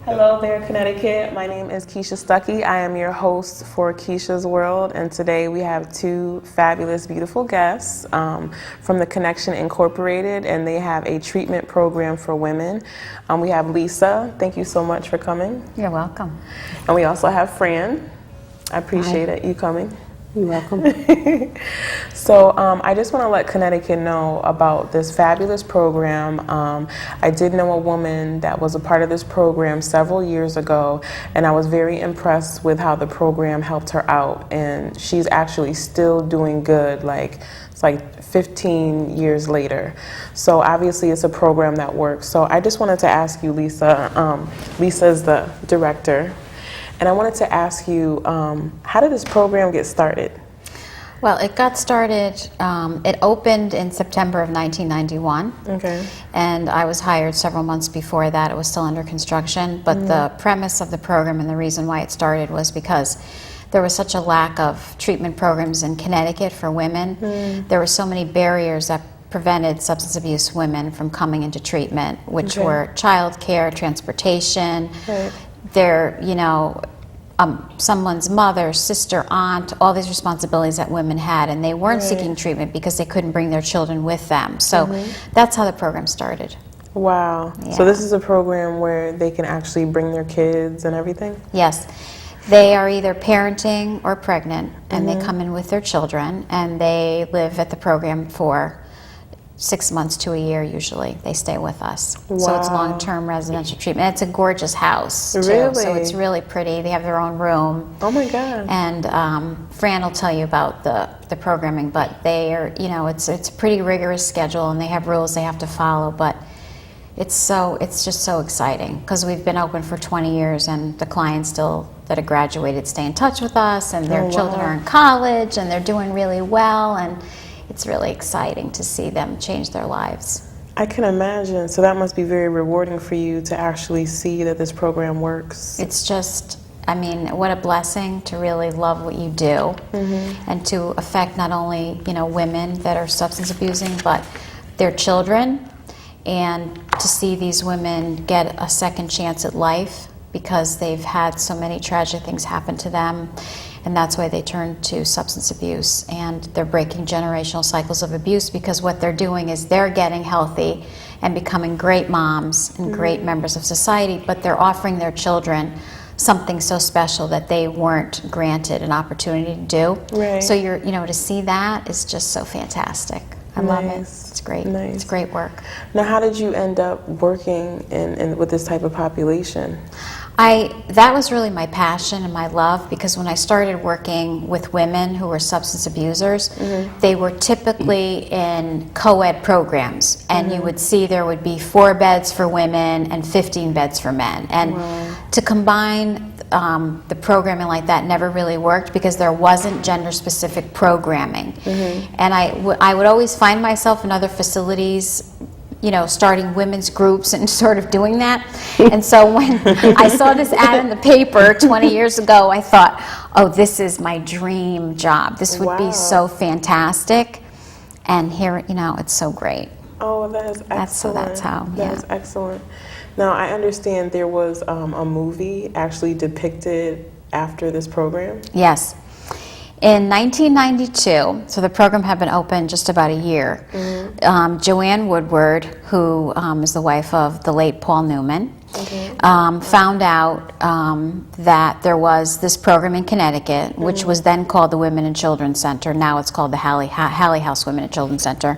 Hello there, Connecticut. My name is Keisha Stuckey. I am your host for Keisha's World, and today we have two fabulous, beautiful guests from the Connection Incorporated, and they have a treatment program for women. We have Lisa. Thank you so much for coming. You're welcome. And we also have Fran. I appreciate it, you coming. You're welcome. So I just want to let Connecticut know about this fabulous program. I did know a woman that was a part of this program several years ago, and I was very impressed with how the program helped her out. And she's actually still doing good, it's like 15 years later. So obviously it's a program that works. So I just wanted to ask you, Lisa. Lisa is the director. And I wanted to ask you, how did this program get started? Well, it got started, it opened in September of 1991. Okay. And I was hired several months before that. It was still under construction. But the premise of the program and the reason why it started was because there was such a lack of treatment programs in Connecticut for women. There were so many barriers that prevented substance abuse women from coming into treatment, which were child care, transportation, someone's mother, sister, aunt, all these responsibilities that women had, and they weren't seeking treatment because they couldn't bring their children with them. So that's how the program started. Wow. Yeah. So this is a program where they can actually bring their kids and everything? Yes. They are either parenting or pregnant, and they come in with their children, and they live at the program for 6 months to a year usually. They stay with us. Wow. So it's long-term residential treatment. It's a gorgeous house, too. Really? So it's really pretty. They have their own room. Oh my God. And Fran will tell you about the programming, but they are, it's a pretty rigorous schedule, and they have rules they have to follow, but it's just so exciting because we've been open for 20 years, and the clients still that have graduated stay in touch with us, and their children are in college, and they're doing really well, and it's really exciting to see them change their lives. I can imagine. So that must be very rewarding for you to actually see that this program works. It's just, what a blessing to really love what you do and to affect not only, women that are substance abusing, but their children, and to see these women get a second chance at life because they've had so many tragic things happen to them. And that's why they turn to substance abuse, and they're breaking generational cycles of abuse because what they're doing is they're getting healthy and becoming great moms and great members of society, but they're offering their children something so special that they weren't granted an opportunity to do. Right. So to see that is just so fantastic. I love it. It's great. Nice. It's great work. Now, how did you end up working with this type of population? That was really my passion and my love, because when I started working with women who were substance abusers, they were typically in co-ed programs, and you would see there would be 4 beds for women and 15 beds for men. And to combine the programming like that never really worked because there wasn't gender-specific programming. And I would always find myself in other facilities starting women's groups and sort of doing that. And so when I saw this ad in the paper 20 years ago, I thought, oh, this is my dream job. This would be so fantastic. And here, it's so great. Oh, that is excellent. That's how, That is excellent. Now, I understand there was a movie actually depicted after this program? Yes. In 1992, so the program had been open just about a year, Joanne Woodward, who is the wife of the late Paul Newman, found out that there was this program in Connecticut, which was then called the Women and Children Center. Now it's called the Hallie House Women and Children Center.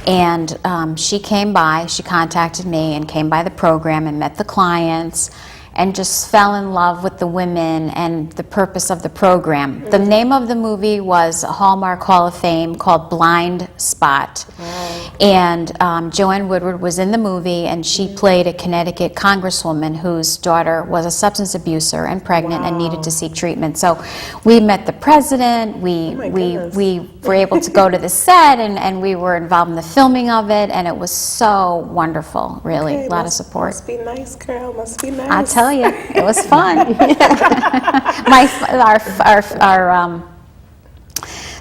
And she came by, she contacted me and came by the program and met the clients and just fell in love with the women and the purpose of the program. The name of the movie was a Hallmark Hall of Fame called Blind Spot. And Joanne Woodward was in the movie, and she played a Connecticut congresswoman whose daughter was a substance abuser and pregnant and needed to seek treatment. So we met the president, we were able to go to the set, and we were involved in the filming of it, and it was so wonderful, really. A lot of support. Must be nice, girl. Must be nice. I'll tell you, it was fun.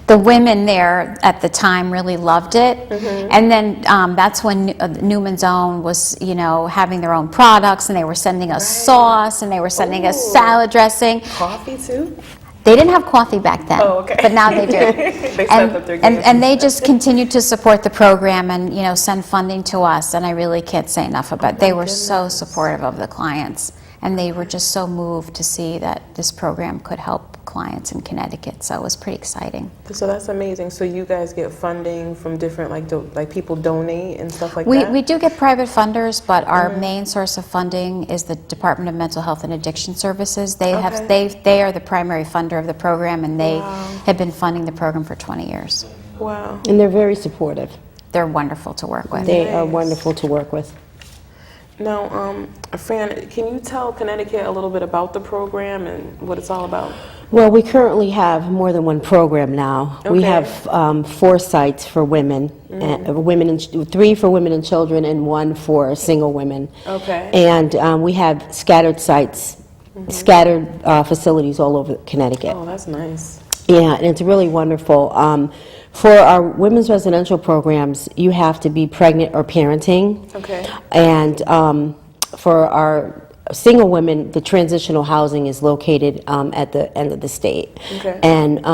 The women there at the time really loved it, and then that's when Newman's Own was, having their own products, and they were sending us sauce, and they were sending us salad dressing. Coffee too? They didn't have coffee back then, but now they do. And they just continued to support the program and send funding to us, and I really can't say enough about it. They were so supportive of the clients, and they were just so moved to see that this program could help clients in Connecticut, so it was pretty exciting. So that's amazing. So you guys get funding from different, like people donate and stuff like that? We do get private funders, but our main source of funding is the Department of Mental Health and Addiction Services. They are the primary funder of the program, and they have been funding the program for 20 years. Wow. And they're very supportive. They're wonderful to work with. They are wonderful to work with. Now, Fran, can you tell Connecticut a little bit about the program and what it's all about? Well, we currently have more than one program now. Okay. We have 4 sites for women, and 3 for women and children, and 1 for single women. Okay. And we have scattered sites, scattered facilities all over Connecticut. Oh, that's nice. Yeah, and it's really wonderful. For our women's residential programs, you have to be pregnant or parenting. Okay. And for our single women, the transitional housing is located at the end of the state. Okay. And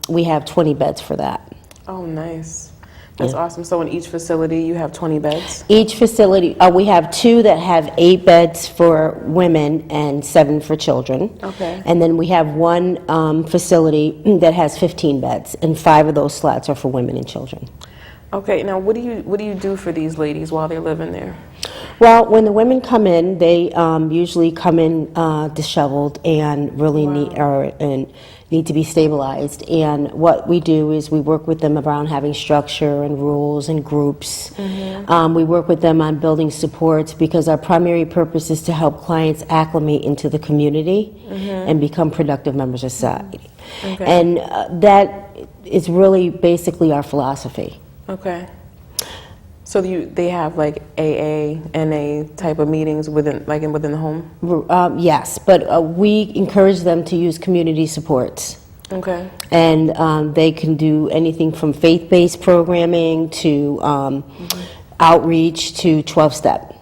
we have 20 beds for that. Oh, nice. That's awesome. So in each facility, you have 20 beds? Each facility, we have 2 that have 8 beds for women and 7 for children. Okay. And then we have 1 facility that has 15 beds, and 5 of those slots are for women and children. Okay. Now, what do you do for these ladies while they're living there? Well, when the women come in, they usually come in disheveled and really need to be stabilized. And what we do is we work with them around having structure and rules and groups. We work with them on building supports, because our primary purpose is to help clients acclimate into the community and become productive members of society. Okay. And that is really basically our philosophy. Okay. So they have like AA, NA type of meetings within the home? Yes, but we encourage them to use community supports. Okay. And they can do anything from faith-based programming to outreach to 12-step.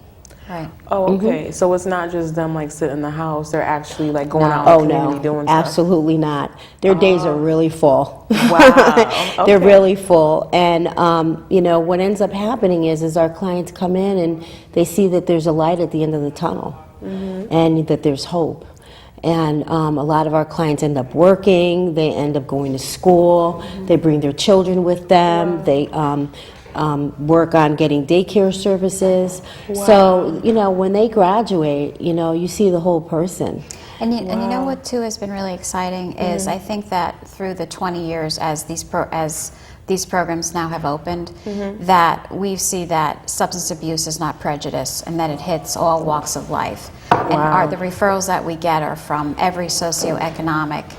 Right. Oh, okay. So it's not just them like sitting in the house. They're actually like going out in the community doing stuff. Absolutely not. Their days are really full. Wow. They're really full. And, what ends up happening is our clients come in and they see that there's a light at the end of the tunnel and that there's hope. And a lot of our clients end up working. They end up going to school. They bring their children with them. They work on getting daycare services. Wow. So, when they graduate, you see the whole person. And you know what too has been really exciting is I think that through the 20 years as these programs now have opened, that we see that substance abuse is not prejudice, and that it hits all walks of life. And the referrals that we get are from every socioeconomic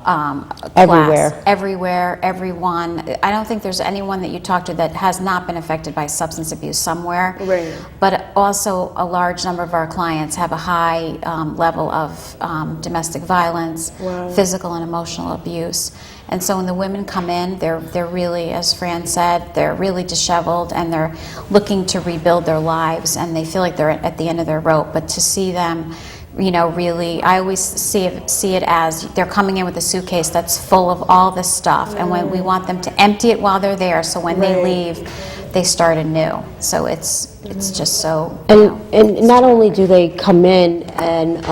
Everywhere. class, everywhere, everyone. I don't think there's anyone that you talk to that has not been affected by substance abuse somewhere. Right. But also a large number of our clients have a high level of domestic violence, physical and emotional abuse. And so when the women come in, they're really, as Fran said, they're really disheveled, and they're looking to rebuild their lives, and they feel like they're at the end of their rope. But to see them, really, I always see it as they're coming in with a suitcase that's full of all this stuff, and when we want them to empty it while they're there, so when they leave, they start anew. So it's just so, you know, And not only do they come in and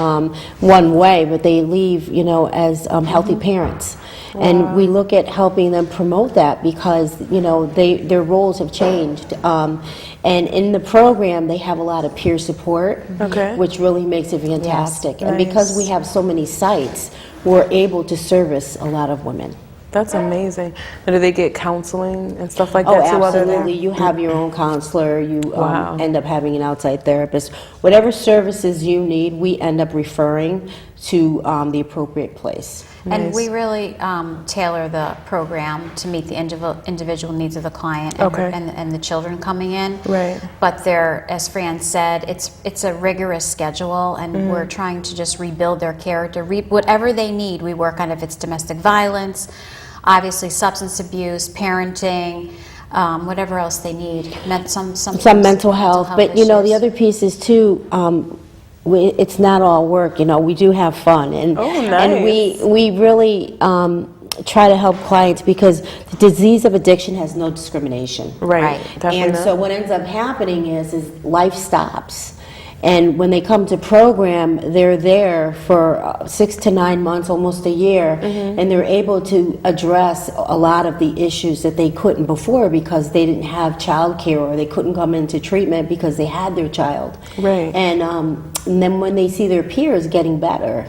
one way, but they leave, you know, as healthy parents. And we look at helping them promote that because, you know, their roles have changed. And in the program, they have a lot of peer support, which really makes it fantastic. And because we have so many sites, we're able to service a lot of women. That's amazing. And do they get counseling and stuff like Oh, that too while they're there? absolutely. You have your own counselor. You end up having an outside therapist. Whatever services you need, we end up referring to the appropriate place. and we really tailor the program to meet the individual needs of the client and the children coming in. Right. But they're, as Fran said, it's a rigorous schedule, and we're trying to just rebuild their character. Whatever they need, we work on. If it's domestic violence, obviously substance abuse, parenting, whatever else they need. Some mental health. But you know, the other piece is too. It's not all work, you know. We do have fun, and and we really try to help clients because the disease of addiction has no discrimination. Right. And so what ends up happening is life stops. And when they come to program, they're there for 6 to 9 months, almost a year, and they're able to address a lot of the issues that they couldn't before because they didn't have child care or they couldn't come into treatment because they had their child. Right. And then when they see their peers getting better,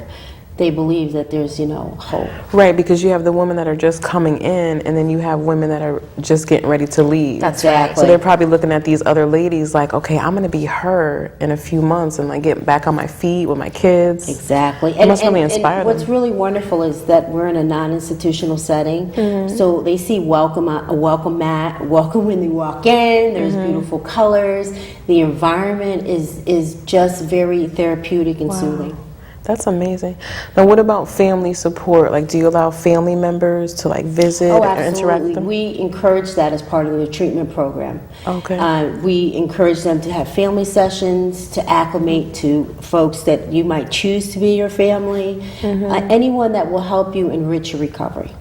they believe that there's, you know, hope. Right, because you have the women that are just coming in, and then you have women that are just getting ready to leave. That's right. So they're probably looking at these other ladies like, okay, I'm going to be her in a few months and like get back on my feet with my kids. Exactly. It must really inspire them. What's really wonderful is that we're in a non-institutional setting, so they see welcome mat, welcome when they walk in. There's beautiful colors. The environment is just very therapeutic and soothing. That's amazing. Now, what about family support? Like, do you allow family members to like visit or interact with them? We encourage that as part of the treatment program. Okay. We encourage them to have family sessions, to acclimate to folks that you might choose to be your family, anyone that will help you enrich your recovery.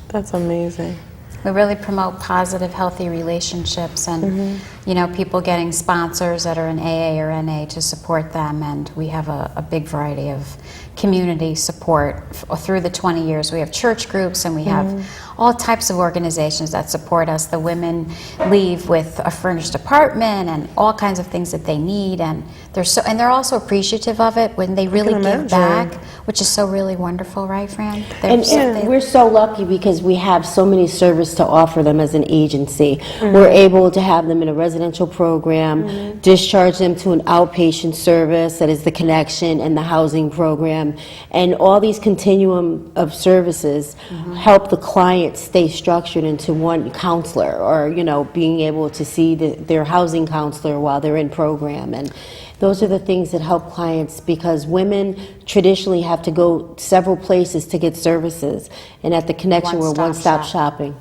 That's amazing. We really promote positive, healthy relationships, and you know, people getting sponsors that are in AA or NA to support them, and we have a big variety of community support through the 20 years. We have church groups, and we have all types of organizations that support us. The women leave with a furnished apartment and all kinds of things that they need, and they're also appreciative of it when they really give back, which is so really wonderful, right, Fran? We're so lucky because we have so many services to offer them as an agency. We're able to have them in a residential program, discharge them to an outpatient service that is the connection and the housing program, and all these continuum of services help the client stay structured into one counselor, or you know, being able to see their housing counselor while they're in program. And those are the things that help clients, because women traditionally have to go several places to get services, and at the connection we're one-stop shopping.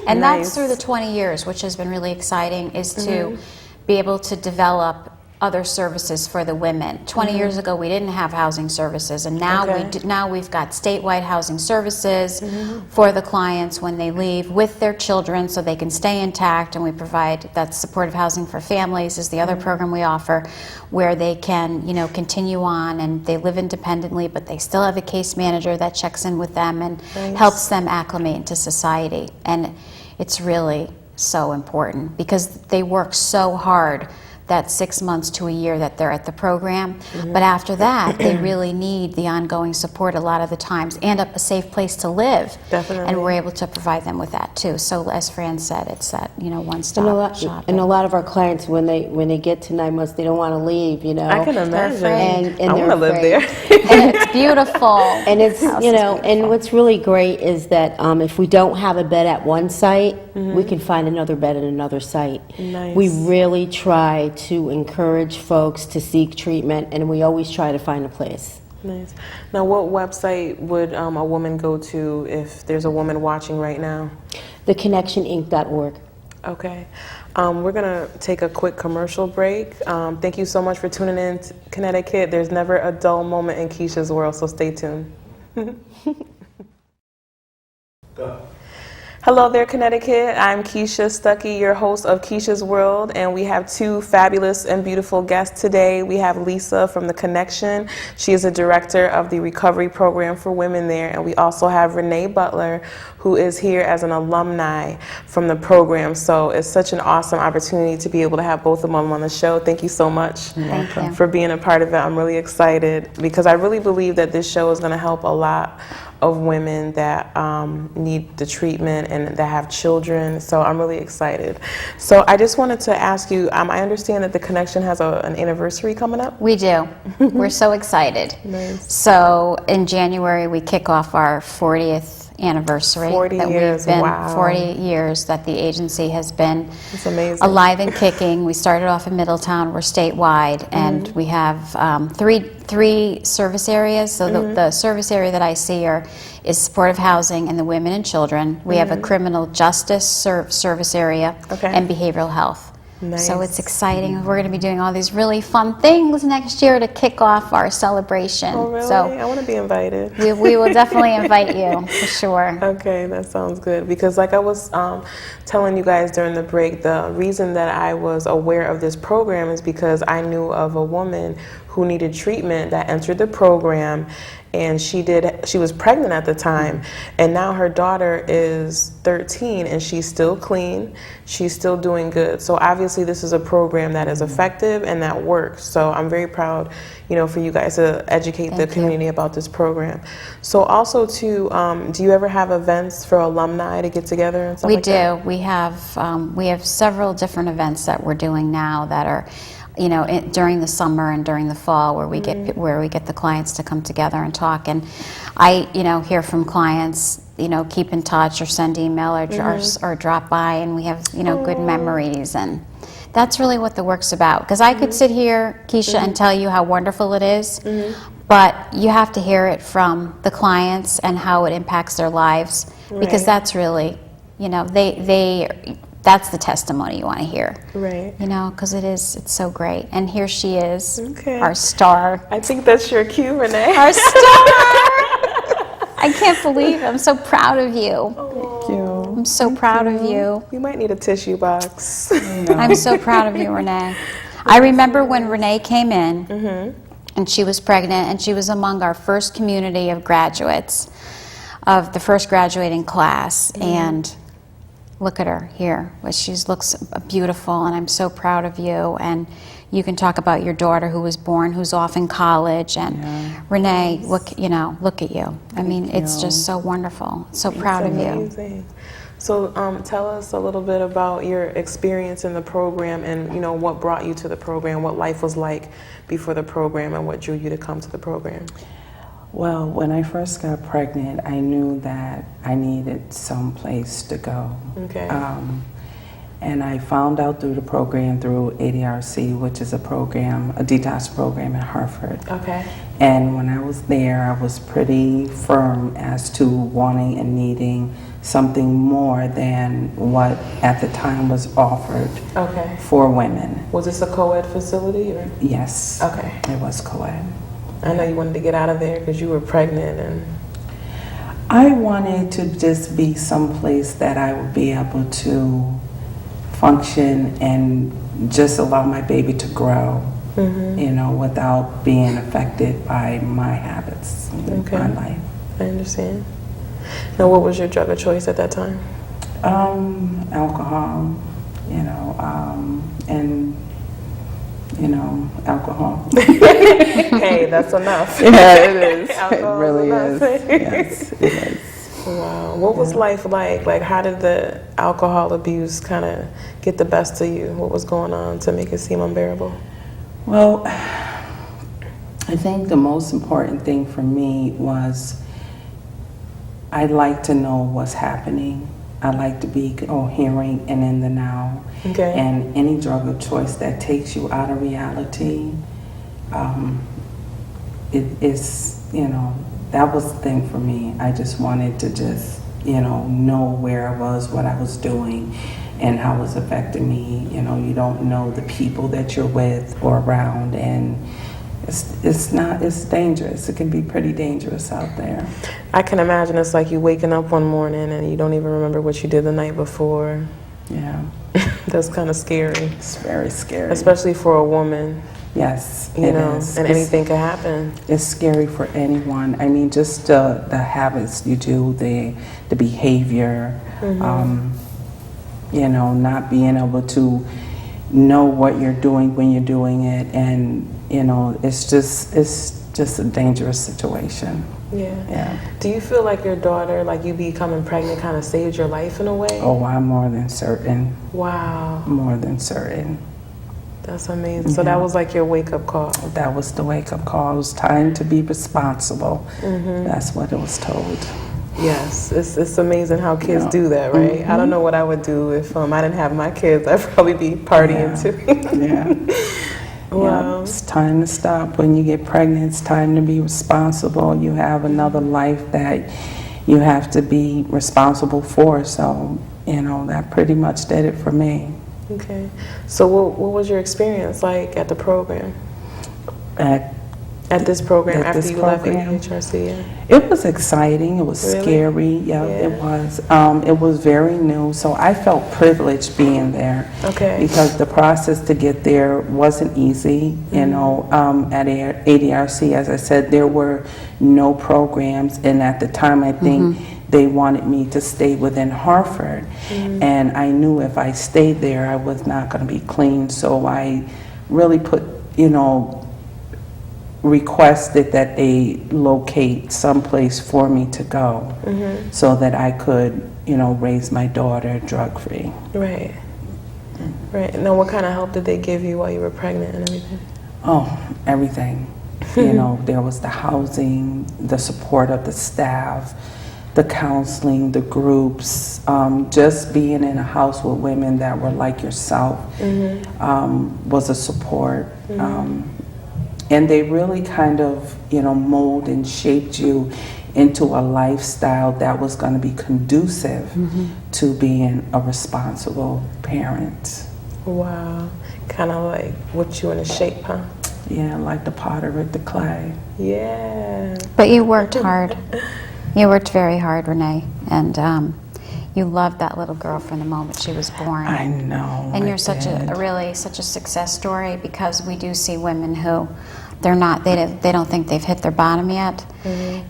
And that's through the 20 years, which has been really exciting, is to be able to develop other services for the women. 20 years ago, we didn't have housing services, and now now we've got statewide housing services for the clients when they leave with their children, so they can stay intact. And we provide that supportive housing for families is the other program we offer, where they can, you know, continue on and they live independently, but they still have a case manager that checks in with them and helps them acclimate into society. And it's really so important because they work so hard that 6 months to a year that they're at the program. But after that, they really need the ongoing support a lot of the times, and a safe place to live. Definitely. And we're able to provide them with that too. So as Fran said, it's that, you know, one-stop shop. And a lot of our clients, when they get to 9 months, they don't want to leave, you know. I can imagine. And I want to live there. And it's beautiful. And it's, you know, and what's really great is that if we don't have a bed at one site, we can find another bed at another site. Nice. We really try to encourage folks to seek treatment, and we always try to find a place. Nice. Now, what website would a woman go to if there's a woman watching right now? theconnectioninc.org. Okay. We're going to take a quick commercial break. Thank you so much for tuning in to Connecticut. There's never a dull moment in Keisha's world, so stay tuned. Go. Hello there, Connecticut. I'm Keisha Stuckey, your host of Keisha's World, and we have two fabulous and beautiful guests today. We have Lisa from The Connection. She is a director of the recovery program for women there, and we also have Renee Butler, who is here as an alumni from the program. So it's such an awesome opportunity to be able to have both of them on the show. Thank you so much Thank you. for being a part of it. I'm really excited because I really believe that this show is going to help a lot of women that need the treatment and that have children. So I'm really excited. So I just wanted to ask you, I understand that The Connection has an anniversary coming up. We do. We're so excited. Nice. So in January, we kick off our 40th anniversary. 40 that years, we've been, wow. 40 years that the agency has been It's amazing. alive and kicking. We started off in Middletown. We're statewide, and we have three service areas. So the service area that I see is supportive housing and the women and children. We have a criminal justice service area and behavioral health. Nice. So it's exciting. We're going to be doing all these really fun things next year to kick off our celebration. Oh, really? So I want to be invited. we will definitely invite you for sure. Okay, that sounds good. Because like I was telling you guys during the break, the reason that I was aware of this program is because I knew of a woman who needed treatment that entered the program, and she was pregnant at the time, and now her daughter is 13 and she's still clean, she's still doing good. So obviously this is a program that is effective and that works. So I'm very proud, for you guys to educate the community about this program. So also too, do you ever have events for alumni to get together and stuff We like do. that? We have several different events that we're doing now that are, during the summer and during the fall, where we get the clients to come together and talk. And I, hear from clients, keep in touch or send email or drop by, and we have, good memories. And that's really what the work's about. Because I could sit here, Keisha, and tell you how wonderful it is, but you have to hear it from the clients and how it impacts their lives, because that's really, that's the testimony you want to hear. Right. Because it's so great. And here she is, Okay. our star. I think that's your cue, Renee. Our star! I can't believe it. I'm so proud of you. Thank you. I'm so proud of you. You might need a tissue box. I'm so proud of you, Renee. I remember when Renee came in, and she was pregnant, and she was among our first community of graduates, of the first graduating class, and look at her here. She looks beautiful, and I'm so proud of you. And you can talk about your daughter who was born, who's off in college. And Renee, look at you. I mean, it's just so wonderful. So proud of you. Amazing. So tell us a little bit about your experience in the program and, what brought you to the program, what life was like before the program, and what drew you to come to the program. Well, when I first got pregnant, I knew that I needed some place to go. Okay. And I found out through the program through ADRC, which is a detox program at Hartford. Okay. And when I was there, I was pretty firm as to wanting and needing something more than what at the time was offered for women. Was this a co-ed facility? Or? Yes. Okay. It was co-ed. I know you wanted to get out of there because you were pregnant, and I wanted to just be someplace that I would be able to function and just allow my baby to grow, without being affected by my habits in my life. I understand. Now, what was your drug of choice at that time? Alcohol, alcohol. Hey, that's enough. Yeah, it is. It Alcohol's really enough. is. Yes, it is. Wow. What was life like? Like, how did the alcohol abuse kind of get the best of you? What was going on to make it seem unbearable? Well, I think the most important thing for me was I like to know what's happening. I like to be coherent and in the now. Okay. And any drug of choice that takes you out of reality, it is, that was the thing for me. I just wanted to just, know where I was, what I was doing, and how it was affecting me. You don't know the people that you're with or around, and it's not, it's dangerous. It can be pretty dangerous out there. I can imagine it's like you waking up one morning and you don't even remember what you did the night before. Yeah, That's kind of scary, it's very scary. especially for a woman, Yes, you it know, is. and anything can happen. It's scary for anyone. I mean, just the habits you do, the behavior, you know, not being able to know what you're doing when you're doing it, and you know, it's just a dangerous situation. Yeah. Yeah. Do you feel like your daughter, like you becoming pregnant, kind of saved your life in a way? Oh, I'm more than certain. Wow, More than certain. that's amazing. So that was like your wake-up call. That was the wake-up call. It was time to be responsible. That's what it was told. Yes, it's amazing how kids Yeah. do that, right? I don't know what I would do if I didn't have my kids. I'd probably be partying too. Yeah. Wow. Yeah, it's time to stop. When you get pregnant, it's time to be responsible. You have another life that you have to be responsible for. So, you know, that pretty much did it for me. Okay. So what was your experience like at the program? At this program, At after this you program? left HRC? Yeah. It was exciting. It was Really? scary. Yeah, Yeah. it was. It was very new, so I felt privileged being there. Okay. Because the process to get there wasn't easy. You know, at ADRC, as I said, there were no programs, and at the time, I think they wanted me to stay within Hartford, and I knew if I stayed there, I was not going to be clean. So I really put, you know, requested that they locate someplace for me to go so that I could, you know, raise my daughter drug-free. Right. Right. Now, what kind of help did they give you while you were pregnant and everything? Oh, everything. You know, there was the housing, the support of the staff, the counseling, the groups, just being in a house with women that were like yourself was a support. And they really kind of, you know, mold and shaped you into a lifestyle that was going to be conducive to being a responsible parent. Wow. Kind of like what you in a shape, huh? Yeah, like the potter with the clay. Yeah. But you worked hard. You worked very hard, Renee, and you loved that little girl from the moment she was born. I know. And I you're such did. a really such a success story, because we do see women who they don't think they've hit their bottom yet,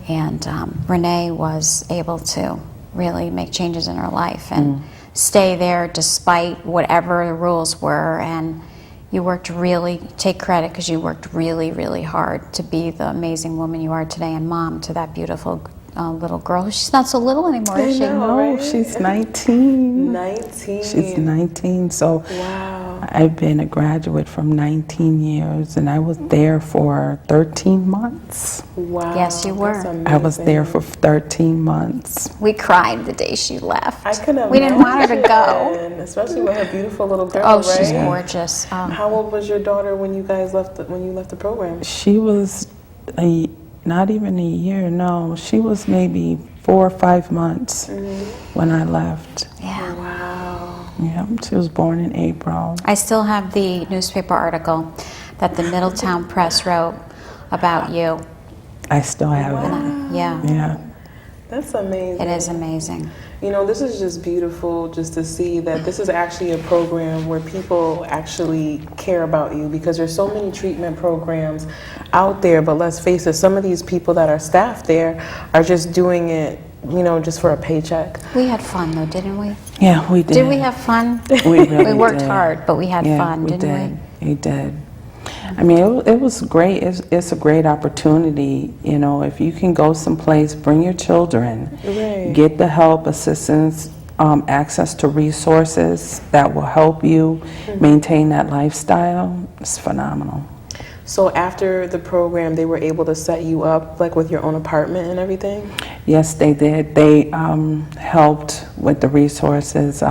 and Renee was able to really make changes in her life and stay there despite whatever the rules were. And you worked really, take credit, because you worked really, really hard to be the amazing woman you are today, and mom to that beautiful little girl. She's not so little anymore, is she? know. No, right? she's 19. 19. She's 19, so Wow. I've been a graduate from 19 years, and I was there for 13 months. Wow. Yes, you were. That's I was there amazing. for 13 months. We cried the day she left. I could imagine. We didn't want her to go. Especially with her beautiful little girl, Oh, right? she's gorgeous. How old was your daughter when you guys left when you left the program? She was not even a year, no. She was maybe 4 or 5 months when I left. Yeah. Wow. Yeah, she was born in April. I still have the newspaper article that the Middletown Press wrote about you. I still have it. Yeah, Yeah. That's amazing. it is amazing. You know, this is just beautiful just to see that this is actually a program where people actually care about you, because there's so many treatment programs out there, but let's face it, some of these people that are staffed there are just doing it, you know, just for a paycheck. We had fun though, didn't we? Yeah, we did. Did we have fun? We really We worked did. hard, but we had Yeah, fun, we didn't did. We did. I mean, it was great. It's a great opportunity. You know, if you can go someplace, bring your children, Right. get the help, assistance, access to resources that will help you maintain that lifestyle. It's phenomenal. So after the program, they were able to set you up like with your own apartment and everything? Yes, they did. They helped with the resources.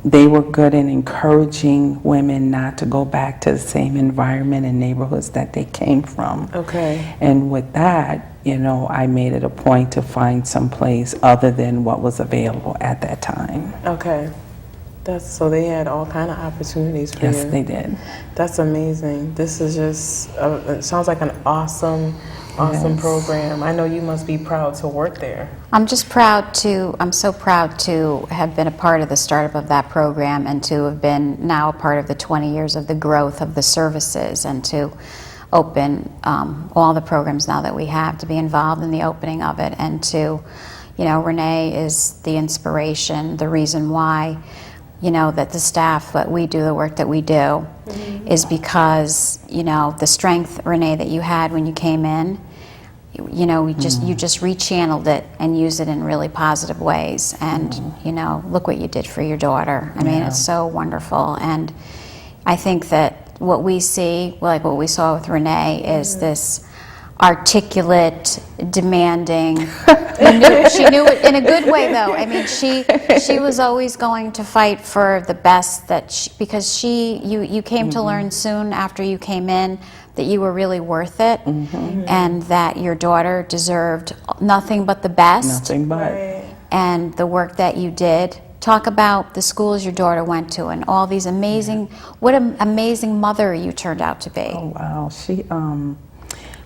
They were good in encouraging women not to go back to the same environment and neighborhoods that they came from. Okay. And with that, you know, I made it a point to find some place other than what was available at that time. Okay. So they had all kind of opportunities for you. Yes, they did. That's amazing. This is just, it sounds like an awesome Yes. program. I know you must be proud to work there. I'm so proud to have been a part of the startup of that program and to have been now a part of the 20 years of the growth of the services and to open all the programs now that we have, to be involved in the opening of it, and to, Renee is the inspiration, the reason why, that the staff, that we do the work that we do, is because, the strength, Renee, that you had when you came in, you just rechanneled it and used it in really positive ways. And, look what you did for your daughter. I mean, it's so wonderful. And I think that what we see, like what we saw with Renee, is this articulate, demanding. She knew it in a good way, though. I mean, she was always going to fight for the best because you came to learn soon after you came in that you were really worth it, and that your daughter deserved nothing but the best. Nothing but. Right. And the work that you did. Talk about the schools your daughter went to and all these amazing, what an amazing mother you turned out to be. Oh, wow.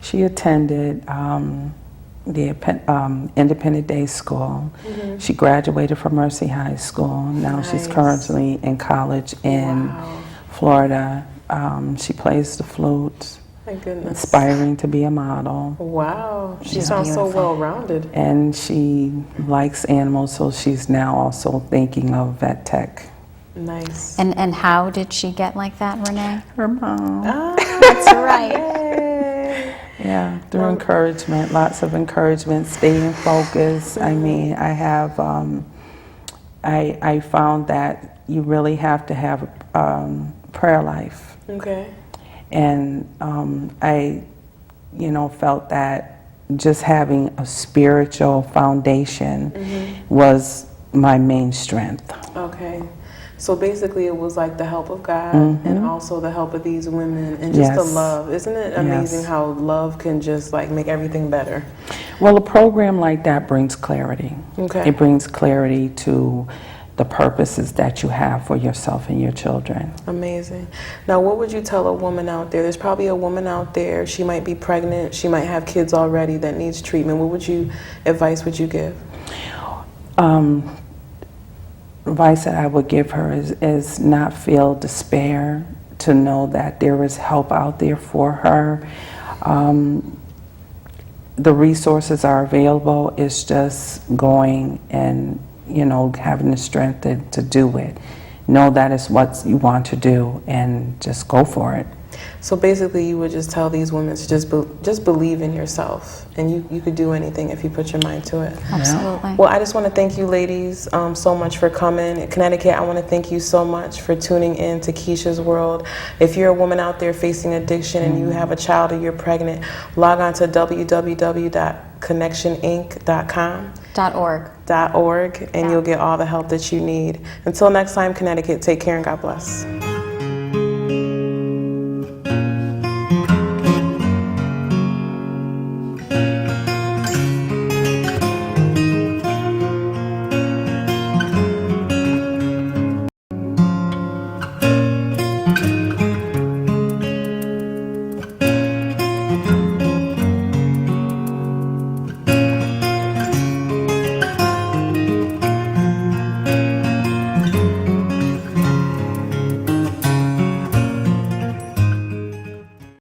She attended the Independent Day School. She graduated from Mercy High School. Now she's currently in college in Florida. She plays the flute. My goodness. Aspiring to be a model. Wow. She sounds so well-rounded. And she likes animals, so she's now also thinking of vet tech. Nice. And how did she get like that, Renee? Her mom. That's right. Yay. Yeah, through encouragement, lots of encouragement, staying focused. I mean, I have, I found that you really have to have prayer life. Okay. And I, felt that just having a spiritual foundation was my main strength. Okay. So basically it was like the help of God and also the help of these women and just the Yes. love. Isn't it amazing Yes. how love can just like make everything better? Well, a program like that brings clarity. Okay. It brings clarity to the purposes that you have for yourself and your children. Amazing. Now, what would you tell a woman out there? There's probably a woman out there, she might be pregnant, she might have kids already that needs treatment. What advice would you give? Advice that I would give her is not feel despair, to know that there is help out there for her. The resources are available. It's just going and having the strength to do it. Know that is what you want to do and just go for it. So basically you would just tell these women to just believe in yourself, and you could do anything if you put your mind to it. Absolutely. Well, I just want to thank you ladies so much for coming. Connecticut, I want to thank you so much for tuning in to Keisha's World. If you're a woman out there facing addiction and you have a child or you're pregnant, log on to www.connectioninc.com. .org. and you'll get all the help that you need. Until next time, Connecticut, take care and God bless.